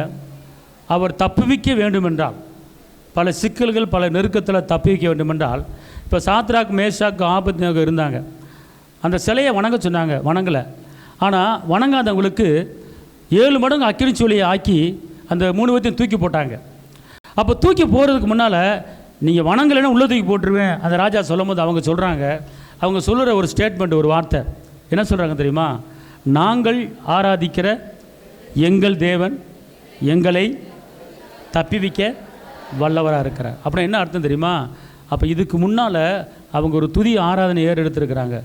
அவர் தப்புவிக்க வேண்டுமென்றால், பல சிக்கல்கள் பல நெருக்கத்தில் தப்புவிக்க வேண்டுமென்றால், இப்போ சாத்ராக் மேஷாக் ஆபத்நேகோ இருந்தாங்க. அந்த சிலையை வணங்க சொன்னாங்க, வணங்கலை. ஆனால் வணங்காதவங்களுக்கு 7 மடங்கு அக்கினி சூளையை ஆக்கி அந்த 3 பேர்த்தையும் தூக்கி போட்டாங்க. அப்போ தூக்கி போகிறதுக்கு முன்னால் நீங்கள் வணங்கலைன்னா உள்ள தூக்கி போட்டுருவேன் அந்த ராஜா சொல்லும் போது அவங்க சொல்கிறாங்க, அவங்க சொல்லுற ஒரு ஸ்டேட்மெண்ட், ஒரு வார்த்தை என்ன சொல்கிறாங்க தெரியுமா? நாங்கள் ஆராதிக்கிற எங்கள் தேவன் எங்களை தப்பிவிக்க வல்லவராக இருக்கிறார். அப்புறம் என்ன அர்த்தம் தெரியுமா? அப்போ இதுக்கு முன்னால் அவங்க ஒரு துதி ஆராதனை ஏறெடுத்துருக்கிறாங்க.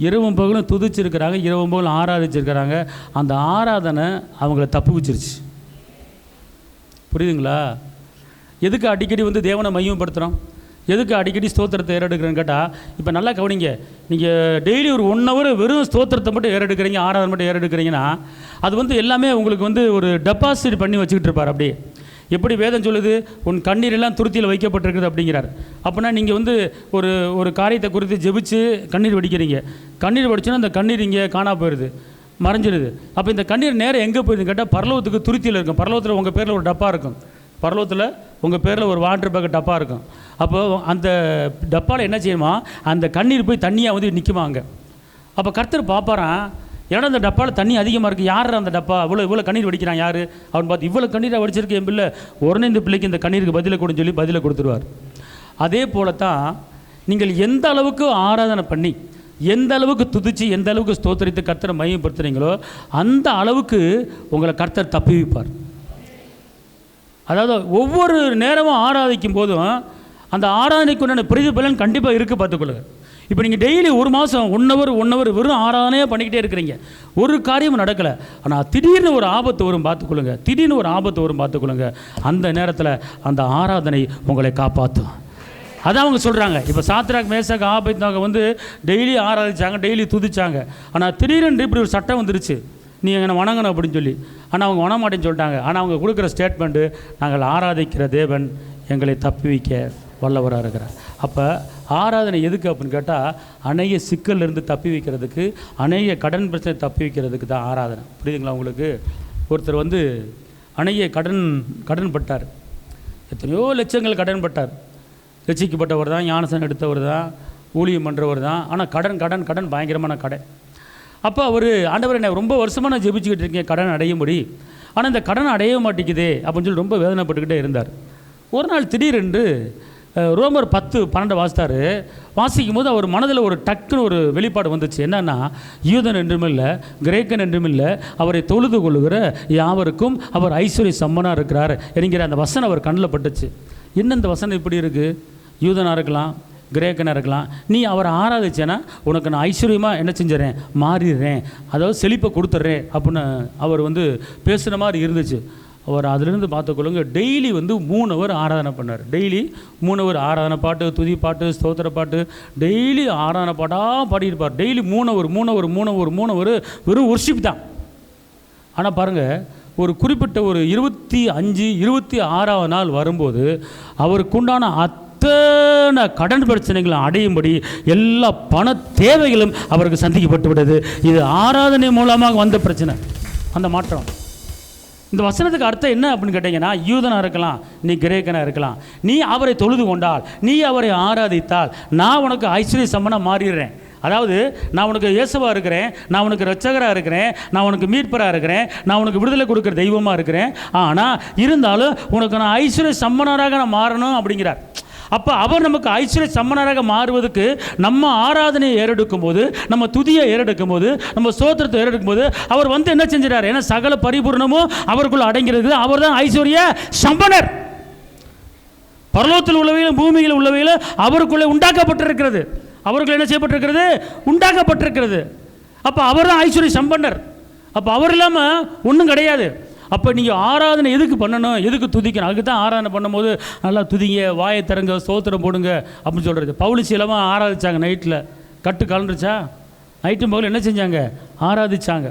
இரவும் பகலும் துதிச்சிருக்கிறாங்க, இரவும் பகலும் ஆராதிச்சிருக்கிறாங்க. அந்த ஆராதனை அவங்கள தப்பு வச்சிருச்சு. புரியுதுங்களா? எதுக்கு அடிக்கடி வந்து தேவனை மையப்படுத்துகிறோம்? எதுக்கு அடிக்கடி ஸ்தோத்திரத்தை ஏறெடுக்கிறேன்னு கேட்டால், இப்போ நல்லா கவனிங்க. நீங்கள் டெய்லி ஒரு 1 hour வெறும் ஸ்தோத்திரத்தை மட்டும் ஏறெடுக்கிறீங்க, ஆராதனை மட்டும் ஏறெடுக்கிறீங்கன்னா அது வந்து எல்லாமே உங்களுக்கு வந்து ஒரு டெபாசிட் பண்ணி வச்சுக்கிட்டு இருப்பார். அப்படியே எப்படி வேதம் சொல்லுது, உன் கண்ணீர் எல்லாம் துருத்தியில் வைக்கப்பட்டிருக்குது அப்படிங்கிறார். அப்படின்னா நீங்கள் வந்து ஒரு காரியத்தை குறித்து ஜெபிச்சு கண்ணீர் வடிக்கிறீங்க. கண்ணீர் வடிச்சுன்னா அந்த கண்ணீர் இங்கே காணா போயிடுது, மறைஞ்சிடுது. அப்போ இந்த கண்ணீர் நேரம் எங்கே போயிடுதுன்னு கேட்டால் பரலோகத்துக்கு துருத்தியில் இருக்கும். பரலோகத்தில் உங்கள் பேரில் ஒரு டப்பா இருக்கும், பரலோகத்தில் உங்கள் பேரில் ஒரு வாட்டர் பேக்கெட் டப்பா இருக்கும். அப்போ அந்த டப்பாவில் என்ன செய்யுமா, அந்த கண்ணீர் போய் தண்ணியாக வந்து நிற்குமா அங்கே. அப்போ கர்த்தர் பார்ப்பாரான், ஏன்னா அந்த டப்பாவில் தண்ணி அதிகமாக இருக்குது, யார் அந்த டப்பா இவ்வளோ கண்ணீர் வடிக்கிறான் யார் அவன் பார்த்து, இவ்வளோ கண்ணீரை வடிச்சிருக்கு என் பிள்ளை, உடனே இந்த பிள்ளைக்கு இந்த கண்ணீருக்கு பதிலை கொடுன்னு சொல்லி பதிலை கொடுத்துருவார். அதே போல தான் நீங்கள் எந்த அளவுக்கு ஆராதனை பண்ணி, எந்த அளவுக்கு துதிச்சு, எந்த அளவுக்கு ஸ்தோத்திரித்து கர்த்தரை மையப்படுத்துகிறீங்களோ அந்த அளவுக்கு உங்களை கர்த்தர் தப்பி வைப்பார். அதாவது ஒவ்வொரு நேரமும் ஆராதிக்கும் போதும் அந்த ஆராதனைக்கு உண்டான பிரதிபலன் கண்டிப்பாக இருக்குது, பார்த்துக்கொள்ளுங்க. இப்போ நீங்கள் டெய்லி 1 மாதம் 1 hour வெறும் ஆராதனையாக பண்ணிக்கிட்டே இருக்கிறீங்க, ஒரு காரியமும் நடக்கலை. ஆனால் திடீர்னு ஒரு ஆபத்து வரும், பார்த்துக்கொள்ளுங்க. திடீர்னு ஒரு ஆபத்து வரும், பார்த்துக்கொள்ளுங்க. அந்த நேரத்தில் அந்த ஆராதனை உங்களை காப்பாற்றும். அதான் அவங்க சொல்கிறாங்க. இப்போ சாத்ராக் மேஷாக் ஆபத்நேகோ வந்து டெய்லி ஆராதிச்சாங்க, டெய்லி துதிச்சாங்க. ஆனால் திடீர்னு இப்படி ஒரு சட்டம் வந்துருச்சு, நீ என்னை வணங்கணும் அப்படின்னு சொல்லி. ஆனால் அவங்க வணங்க மாட்டேன்னு சொல்லிட்டாங்க. ஆனால் அவங்க கொடுக்குற ஸ்டேட்மெண்ட்டு, நாங்கள் ஆராதிக்கிற தேவன் எங்களை தப்பி வைக்க வல்லவராக இருக்கிறார். அப்போ ஆராதனை எதுக்கு அப்படின்னு கேட்டால், அநேக சிக்கல்லேருந்து தப்பி வைக்கிறதுக்கு, அநேக கடன் பிரச்சனை தப்பி வைக்கிறதுக்கு தான் ஆராதனை. புரியுதுங்களா உங்களுக்கு? ஒருத்தர் வந்து அநேக கடன் பட்டார், எத்தனையோ லட்சங்கள் கடன் பட்டார். ரட்சிக்கப்பட்டவர் தான், ஞானஸ்நானம் எடுத்தவர் தான், ஊழியம் பண்ணுறவர் தான். ஆனால் கடன் பயங்கரமான கடன். அப்போ அவர் ஆண்டவர் என்ன ரொம்ப வருஷமாக நான் ஜெபிச்சுக்கிட்டு இருக்கேன் கடன் அடையும்படி, ஆனால் இந்த கடன் அடைய மாட்டேங்குதே அப்படின்னு சொல்லி ரொம்ப வேதனைப்பட்டுக்கிட்டே இருந்தார். ஒரு நாள் திடீரென்று ரோமர் 10:12 வாசிக்கும் போது அவர் மனதில் ஒரு டக்குன்னு ஒரு வெளிப்பாடு வந்துச்சு. என்னன்னா, யூதன் என்றுமில்லை கிரேக்கன் என்றுமில்லை, அவரை தொழுது கொள்ளுகிற யாவருக்கும் அவர் ஐஸ்வர்ய சம்மனாக இருக்கிறார் என்கிற அந்த வசனம் அவர் கண்ணில் பட்டுச்சு. என்ன இந்த வசனம் இப்படி இருக்குது? யூதனாக இருக்கலாம், கிரேக்கனாக இருக்கலாம், நீ அவரை ஆராதிச்சேன்னா உனக்கு நான் ஐஸ்வர்யமாக என்ன செஞ்சிடறேன், மாறிடுறேன், அதாவது செழிப்பை கொடுத்துட்றேன் அப்படின்னு அவர் பேசுகிற மாதிரி இருந்துச்சு. அவர் அதிலிருந்து பார்த்துக்கொள்ளுங்க, டெய்லி 3 ஹவர் ஆராதனை பண்ணார். டெய்லி 3 ஹவர் ஆராதனை பாட்டு, துதி பாட்டு, ஸ்தோத்திர பாட்டு, டெய்லி ஆராதனை பாட்டாக பாடியிருப்பார். டெய்லி 3 ஹவர் வெறும் ஒர்ஷிப் தான். ஆனால் பாருங்கள், ஒரு குறிப்பிட்ட ஒரு 25, 26ஆவது நாள் வரும்போது அவருக்குண்டான அத்தனை கடன் பிரச்சனைகளும் அடையும்படி எல்லா பண தேவைகளும் அவருக்கு சந்திக்கப்பட்டு விட்டது. இது ஆராதனை மூலமாக வந்த பிரச்சனை, அந்த மாற்றம். இந்த வசனத்துக்கு அர்த்தம் என்ன அப்படின்னு கேட்டிங்கன்னா, யூதனாக இருக்கலாம், நீ கிரேக்கனாக இருக்கலாம், நீ அவரை தொழுது கொண்டால், நீ அவரை ஆராதித்தால் நான் உனக்கு ஐஸ்வர்ய சம்மனாக மாறிடுறேன். அதாவது நான் உனக்கு இயேசுவாக இருக்கிறேன், நான் உனக்கு இரட்சகராக இருக்கிறேன், நான் உனக்கு மீட்பராக இருக்கிறேன், நான் உனக்கு விடுதலை கொடுக்குற தெய்வமாக இருக்கிறேன், ஆனால் இருந்தாலும் உனக்கு நான் ஐஸ்வர்ய சம்மனராக நான் மாறணும் அப்படிங்கிறார். அப்போ அவர் நமக்கு ஐஸ்வர்ய சம்மனராக மாறுவதற்கு நம்ம ஆராதனையை ஏறெடுக்கும் போது, நம்ம துதியை ஏறெடுக்கும் போது, நம்ம ஸ்தோத்திரத்தை ஏறெடுக்கும் போது அவர் என்ன செஞ்சிடார்? ஏன்னா சகல பரிபூர்ணமும் அவருக்குள்ள அடங்கிறது. அவர் தான் ஐஸ்வர்ய சம்பனர். பரலோகத்தில் உள்ளவையிலும் பூமியில் உள்ளவையிலும் அவருக்குள்ளே உண்டாக்கப்பட்டிருக்கிறது. அவர்கள் என்ன செய்யப்பட்டிருக்கிறது? உண்டாக்கப்பட்டிருக்கிறது. அப்போ அவர் தான் ஐஸ்வர்ய சம்பனர். அப்போ அவர் இல்லாமல் ஒன்றும் கிடையாது. அப்போ நீங்கள் ஆராதனை எதுக்கு பண்ணணும், எதுக்கு துதிக்கணும்? அதுக்கு தான் ஆராதனை பண்ணும்போது நல்லா துதிங்க, வாயை தரங்க, ஸ்தோத்திரம் போடுங்க அப்படின்னு சொல்கிறது. பவுலிசி இல்லாமல் ஆராதிச்சாங்க. நைட்டில் கட்டு கலந்துருச்சா? நைட்டும் பகல் என்ன செஞ்சாங்க? ஆராதிச்சாங்க.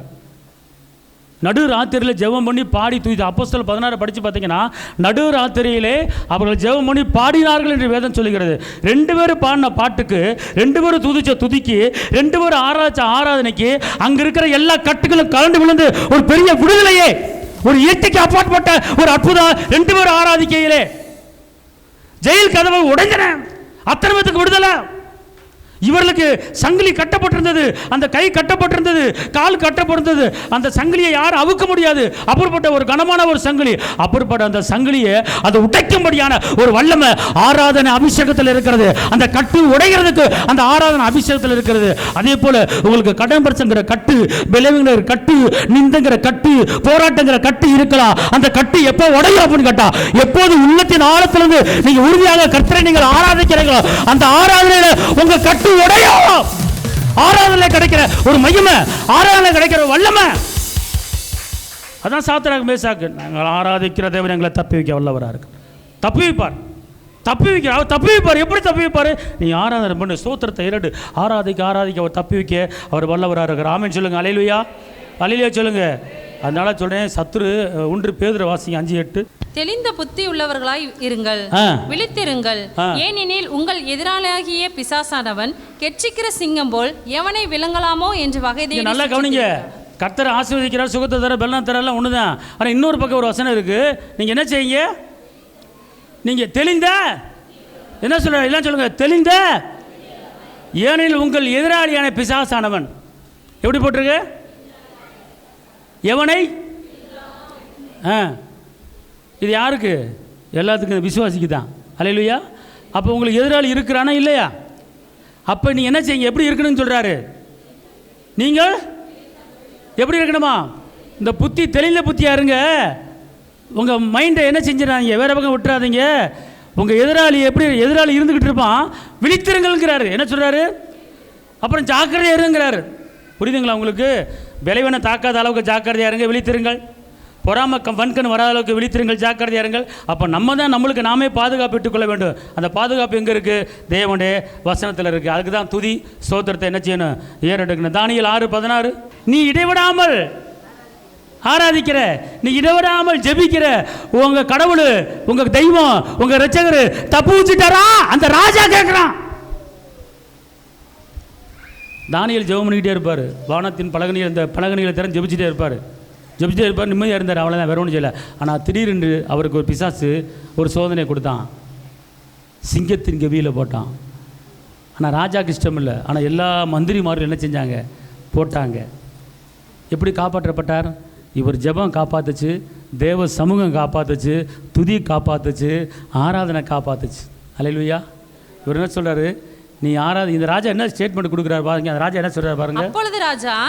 நடு ராத்திரியில் ஜெபம் பண்ணி பாடி துதி. அப்போஸ்தலர் 16 படித்து பார்த்தீங்கன்னா, நடு ராத்திரியிலே அவர்கள் ஜெபம் பண்ணி பாடினார்கள் என்று வேதம் சொல்லுகிறது. 2 பேர் பாடின பாட்டுக்கு, 2 பேர் துதிச்ச துதிக்கு, 2 பேர் ஆராதிச்ச ஆராதனைக்கு அங்கே இருக்கிற எல்லா கட்டுகளும் கலந்து விழுந்து ஒரு பெரிய விடுதலையே, ஒரு இயற்கைக்கு அப்பாற்பட்ட ஒரு அற்புதம். 2 பேர் ஆராதிக்கையிலே ஜெயில் கதவை உடைஞ்சன. அத்தனை பேருக்கு விடுதலை. இவர்களுக்கு சங்கிலி கட்டப்பட்டிருந்தது, அந்த கை கட்டப்பட்டிருந்தது, கால் கட்டப்பட்டிருந்தது. அந்த சங்கிலியை யாரும் அவுக்க முடியாது. அப்படிப்பட்ட ஒரு கனமான ஒரு சங்கிலி. அப்படிப்பட்ட அந்த சங்கிலியை அதை உடைக்கும்படியான ஒரு வல்லமை ஆராதனை அபிஷேகத்தில் இருக்கிறது. அந்த கட்டு உடைகிறதுக்கு அந்த ஆராதனை அபிஷேகத்தில் இருக்கிறது. அதே போல உங்களுக்கு கடன் பிரச்சனைங்கிற கட்டு, விளைவுங்கிற கட்டு, நிந்தங்கிற கட்டு, போராட்டங்கிற கட்டு இருக்கலாம். அந்த கட்டு எப்போ உடையும் அப்படின்னு கேட்டா, எப்போது உள்ளத்தின் ஆழத்திலிருந்து நீங்க உறுதியாக கர்த்தரை நீங்கள் ஆராதிக்கிறீங்களோ அந்த ஆராதனையில உங்க கட்டு உடையும். ஆராதனை கிடைக்கிற ஒரு மகிமை, ஆராதனை கிடைக்கிற வல்லமை. அதான் சாத்ராக் மேசாக்கு, நாங்கள் ஆராதிக்கிற தேவன் எங்களை தப்பி வைக்க வல்லவராக இருக்கு. தப்பி வைப்பார், தப்பி வைக்கிறார். அவர் தப்பி வைப்பார். எப்படி தப்பி வைப்பார்? நீ ஆராதனை பண்ணு, ஸ்தோத்திரத்தை இரண்டு, ஆராதிக்க அவர் தப்பி வைக்க அவர் வல்லவராக இருக்கிறார். ஆமென் சொல்லுங்க. அல்லேலூயா, அல்லேலூயா சொல்லுங்க. அதனால சொல்றேன், சத்துரு 1 பேதுரு வாசிங்க 5:8. தெளிந்த புத்தி உள்ளவர்களாய் இருங்கள், விழித்திருங்கள். ஏனெனில் உங்கள் எதிராளியாகிய பிசாசானவன் கெச்சிக்கிற சிங்கம் போல் எவனை விளங்கலாமோ என்று வகை தேடி. நல்லா கவனிங்க. கர்த்தர் ஆசீர்வதிக்கிறார், சுகத்தை தர, பெல்லம் தர, எல்லாம் ஒண்ணுதான். ஆனா இன்னொரு பக்கம் ஒரு வசனம் இருக்கு. நீங்க என்ன செய்யுங்க? நீங்க தெளிந்த, என்ன சொல்ற? எல்லாம் சொல்லுங்க. தெளிந்த, ஏனெனில் உங்கள் எதிராளியான பிசாசானவன் எப்படி போட்டிருக்கு? எவனை? இது யாருக்கு? எல்லாத்துக்கும், விசுவாசிக்கு தான். அல்லேலூயா. அப்போ உங்களுக்கு எதிராளி இருக்கிறானா இல்லையா? அப்போ நீங்கள் என்ன செய்யுங்க? எப்படி இருக்கணும்னு சொல்கிறாரு? நீங்கள் எப்படி இருக்கணுமா? இந்த புத்தி தெளிந்த புத்தியாக இருங்க. உங்கள் மைண்டை என்ன செஞ்சிடாதீங்க, வேறு பக்கம் விட்டுறாதீங்க. உங்கள் எதிராளி எப்படி எதிராளி இருந்துக்கிட்டு இருப்பான், விழித்திருங்கள்ங்கிறாரு. என்ன சொல்கிறாரு? அப்புறம் ஜாக்கிரதையாக இருங்கிறாரு. புரியுதுங்களா உங்களுக்கு? விளைவனை தாக்காத அளவுக்கு ஜாக்கிரதையாக இருங்க, விழித்திருங்கள். பொறாம வன்கண் வராத அளவுக்கு விழித்திருங்கள், ஜாக்கிரதையாக இருங்கள். அப்போ நம்ம தான் நம்மளுக்கு நாமே பாதுகாப்பு பெற்றுக்கொள்ள வேண்டும். அந்த பாதுகாப்பு எங்கே இருக்குது? தேவனுடைய வசனத்தில் இருக்குது. அதுக்கு தான் துதி ஸ்தோத்திரத்தை என்ன செய்யணும்? ஏறெடுக்கணும். தானியேல் 6:16. நீ இடைவிடாமல் ஆராதிக்கிற, நீ இடைவிடாமல் ஜெபிக்கிற உங்கள் கடவுள், உங்கள் தெய்வம், உங்கள் இரட்சகர் தப்பு வச்சுட்டாரா? அந்த ராஜா கேட்குறான். தானியேல் ஜெபம் பண்ணிக்கிட்டே இருப்பார். வானத்தின் பலகனியில், இந்த பலகனிகளை திறந்து ஜெபிச்சுட்டே இருப்பார். நிம்மதியாக இருந்தார். அவ்வளோதான், வேற ஒன்றும் செய்யலை. ஆனால் திடீரென்று அவருக்கு ஒரு பிசாசு ஒரு சோதனை கொடுத்தான். சிங்கத்தின் கவியில் போட்டான். ஆனால் ராஜாக்கு இஷ்டம் இல்லை. ஆனால் எல்லா மந்திரிமார்கள் என்ன செஞ்சாங்க? போட்டாங்க. எப்படி காப்பாற்றப்பட்டார்? இவர் ஜெபம் காப்பாத்துச்சு, தேவ சமூகம் காப்பாத்துச்சு, துதி காப்பாத்துச்சு, ஆராதனை காப்பாத்துச்சு. அல்லேலூயா. இவர் என்ன சொல்றாரு? நீ இந்த ராஜா என்ன ஸ்டேட்மெண்ட் கொடுக்குறாரு பாருங்க. அந்த ராஜா என்ன சொல்றாரு பாருங்க.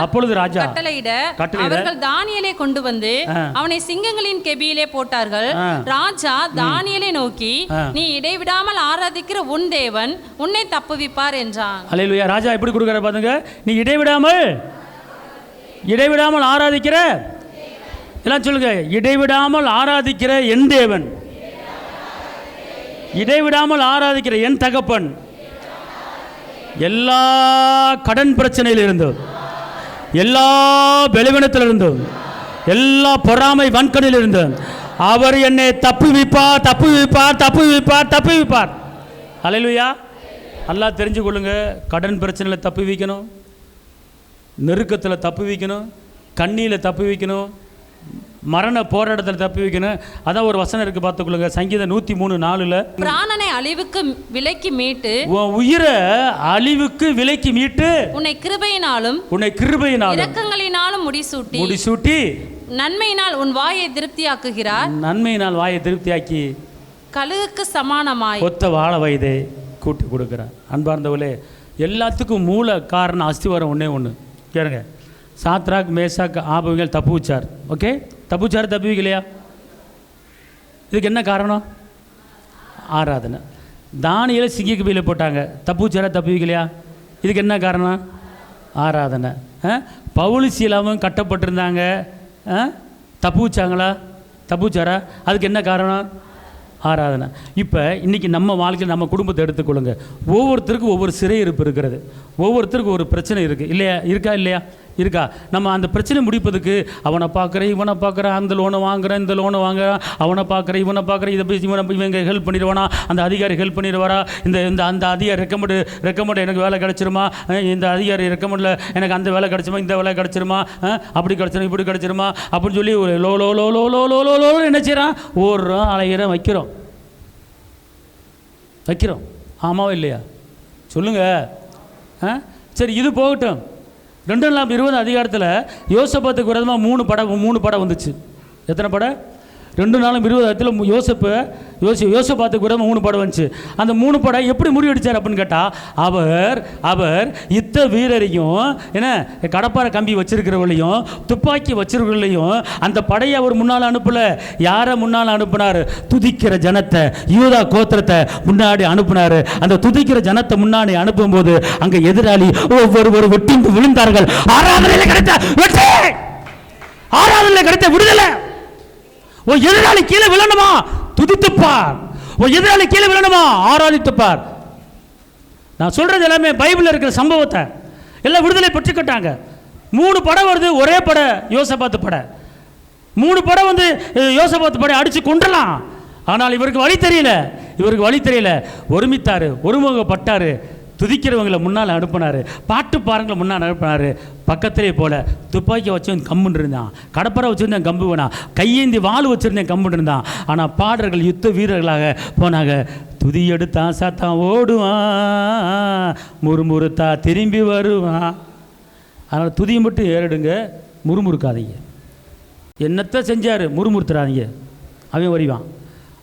அப்பொழுது ராஜா கட்டளையிட அவர்கள் தானியேலை கொண்டு வந்து அவனை சிங்கங்களின் கெபியிலே போட்டார்கள். ராஜா தானியேலை நோக்கி, நீ இடைவிடாமல் ஆராதிக்கிற உன் தேவன் உன்னை தப்புவிப்பார் என்றான். அல்லேலூயா. ராஜா எப்படி கொடுக்குறாரு பாருங்க. நீ இடைவிடாமல் ஆராதிக்கிற, எல்லாம் சொல்லுங்க, இடைவிடாமல் ஆராதிக்கிற என் தேவன், இடைவிடாமல் ஆராதிக்கிற என் தகப்பன், எல்லா கடன் பிரச்சனையிலிருந்தும், எல்லா பலவீனத்திலிருந்தும், எல்லா பொறாமை வன்கணிலிருந்தும் அவர் என்னை தப்புவிப்பார், தப்புவிப்பார், தப்புவிப்பார், தப்புவிப்பார். அல்லேலூயா. நல்லா தெரிஞ்சு கொள்ளுங்க. கடன் பிரச்சனையில் தப்பு வைக்கணும், நெருக்கத்தில் தப்பு வைக்கணும், கண்ணியில் தப்பு வைக்கணும், மரண போராட்டத்தில் தப்பி வைக்கணும். அதான் ஒரு வசனம் இருக்கு, பார்த்துக்கொள்ளுங்க. சங்கீதம் 103:4 பிராணனை அழிவுக்கு விலைக்கு மீட்டு, உன் உயிரை அழிவுக்கு விலைக்கு மீட்டு, உன்னை கிருபையினாலும் இரக்கங்களினாலும் முடிசூட்டி நன்மையினால் உன் வாயை திருப்தியாக்குகிறார். நன்மையினால் வாயை திருப்தியாக்கி கழுகுக்கு சமானமாய் ஒத்த வாழ வயதை கூட்டி கொடுக்கிறார். அன்பார்ந்தவர்களே, எல்லாத்துக்கும் மூல காரணம் அஸ்திவாரம் ஒன்றே ஒன்று. கேளுங்க. சாத்ராக் மேசாக் ஆபவிகள் தப்பு வச்சார். ஓகே, தப்பு வச்சார், தப்பு வைக்கலையா? இதுக்கு என்ன காரணம்? ஆராதனை. தானியேலை சிங்க கபியில போட்டாங்க, தப்பு வச்சாரா, தப்பு வைக்கலையா? இதுக்கு என்ன காரணம்? ஆராதனை. பவுல் சீலாவும் கட்டப்பட்டிருந்தாங்க, தப்பு வச்சாங்களா, தப்பு வச்சாரா? அதுக்கு என்ன காரணம்? ஆராதனை. இப்போ இன்றைக்கி நம்ம வாழ்க்கையில் நம்ம குடும்பத்தை எடுத்துக்கொள்ளுங்க. ஒவ்வொருத்தருக்கும் ஒவ்வொரு சிறையிருப்பு இருக்கிறது, ஒவ்வொருத்தருக்கும் ஒரு பிரச்சனை இருக்குது இல்லையா? இருக்கா? நம்ம அந்த பிரச்சனை முடிப்பதுக்கு அவனை பார்க்குறேன், இவனை பார்க்குறேன், அந்த லோனை வாங்குறேன், இந்த லோனை வாங்குறேன், அவனை பார்க்குறேன், இவனை பார்க்குறேன், இதை பேசி இவங்க ஹெல்ப் பண்ணிடுவானா, அந்த அதிகாரி ஹெல்ப் பண்ணிடுவாரா, அந்த அதிகாரி ரெக்கமெண்ட் எனக்கு வேலை கிடச்சிருமா, இந்த அதிகாரி ரெக்கமெண்டில் எனக்கு அந்த வேலை கிடச்சிருமா, இந்த வேலை கிடச்சிருமா, அப்படி கிடச்சிரும், இப்படி கிடச்சிருமா அப்படின்னு சொல்லி ஒரு low low low low low low low low என்ன செய்கிறான்? ஓடுறோம், அலைகிறோம், வைக்கிறோம். ஆமாவா இல்லையா? சொல்லுங்கள். சரி, இது போகட்டும். 2 அதிகாரத்தில் யோசபாத்துக்கு விரோதமாக 3 படம் வந்துச்சு. எத்தனை படம்? 2 யோசபாத்துக்கு விரோதமாக 3 படம் வந்துச்சு. அந்த 3 படம் எப்படி முறியடிச்சார் அப்படின்னு கேட்டால், அவர் யுத்த வீரரையும் என்ன கடப்பாறை கம்பி வச்சிருக்கிறவர்களையும் துப்பாக்கி வச்சிருக்கிறவர்களையும் அந்த படையை அவர் முன்னால் அனுப்பல. யாரை முன்னால் அனுப்புனார்? துதிக்கிற ஜனத்தை, யூதா கோத்திரத்தை முன்னாடி அனுப்புனார். அந்த துதிக்கிற ஜனத்தை முன்னாடி அனுப்பும் போது அங்கே எதிராளி ஒவ்வொரு வெட்டிந்து விழுந்தார்கள். ஆராதனையில் கிடைத்த விடுதலை. எதிராளி கீழே விழணுமா? துதித்துப்பார். எதிராளி கீழே விழணுமா? ஆராதித்துப்பார். நான் சொல்றது எல்லாமே பைபிளில் இருக்கிற சம்பவத்தை எல்லாம் விடுதலை பெற்றுக்கிட்டாங்க. 3 படம் வருது, ஒரே படம் யோசபாத்து படம். 3 படம் வந்து யோசபாத்து படம் அடிச்சு கொண்டலாம். ஆனால் இவருக்கு வழி தெரியல. ஒருமித்தாரு, ஒருமுகப்பட்டாரு. துதிக்கிறவங்களை முன்னால் அனுப்பினார், பாட்டு பாருங்களை முன்னால் அனுப்பினார். பக்கத்திலே போல துப்பாக்கி வச்சு கம்முன்னு இருந்தான், கடப்பரை வச்சுருந்தேன் கம்பு வேணாம், கையேந்தி வாள் வச்சுருந்தேன் கம்முன்னு இருந்தான். ஆனால் பாடல்கள் யுத்த வீரர்களாக போனாங்க. துதி எடுத்தான் சாத்தான் ஓடுவான், முறுமுறுத்தா திரும்பி வருவான். அதனால் துதியை மட்டும் ஏறிடுங்க, முறுமுறுக்காதீங்க. என்னத்தை செஞ்சார்? முறுமுறுத்துறாதீங்க, அவன் வருவான்.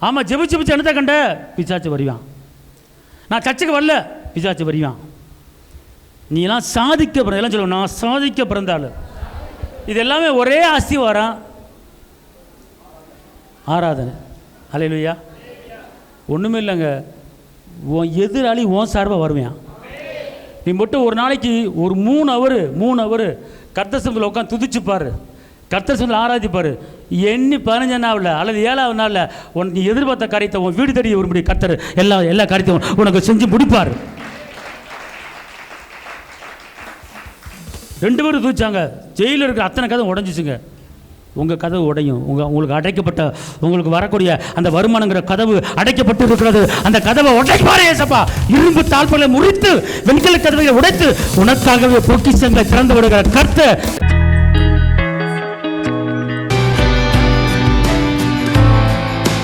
ஆமாம், ஜெபிச்சு என்னத்தை கண்ட? பிசாச்சு வருவான். நான் சர்ச்சுக்கு வரல, பிசாச்சு வருவான். நீலாம் சாதிக்க பிறந்த, எல்லாம் சொல்லுவோம், நான் சாதிக்க பிறந்தாலும். இது எல்லாமே ஒரே அஸ்திவாரம், ஆராதனை. அல்லேலூயா. ஒன்றுமே இல்லைங்க, உன் எதிராளி உன் சார்பாக வருவேன். நீ மட்டும் ஒரு நாளைக்கு ஒரு 3 ஹவர் கர்த்தர் சமூகத்தில் உட்காந்து துதிச்சுப்பார், கர்த்தர் சமூகத்தில் ஆராதிப்பார். எண்ணி 15 நாளில் அல்லது 7வது நாளில் உனக்கு எதிர்பார்த்த காரியத்தை உன் வீடு தேடி வரும்படி கர்த்தர் எல்லா காரியத்தையும் உனக்கு செஞ்சு முடிப்பார். 2 பேரும் தூச்சாங்க, ஜெயிலில் இருக்கிற அத்தனை கதை உடஞ்சிச்சுங்க. உங்கள் கதவு உடையும். உங்களுக்கு அடைக்கப்பட்ட, உங்களுக்கு வரக்கூடிய அந்த வருமானங்கிற கதவு அடைக்கப்பட்டு இருக்கிறது. அந்த கதவை உடைப்பாரே ஏசப்பா. இரும்பு தாழ்பாலை முறித்து வெண்கல கதவை உடைத்து உனக்காகவே பொக்கிஷங்களை திறந்து விடுகிற கர்த்தர்.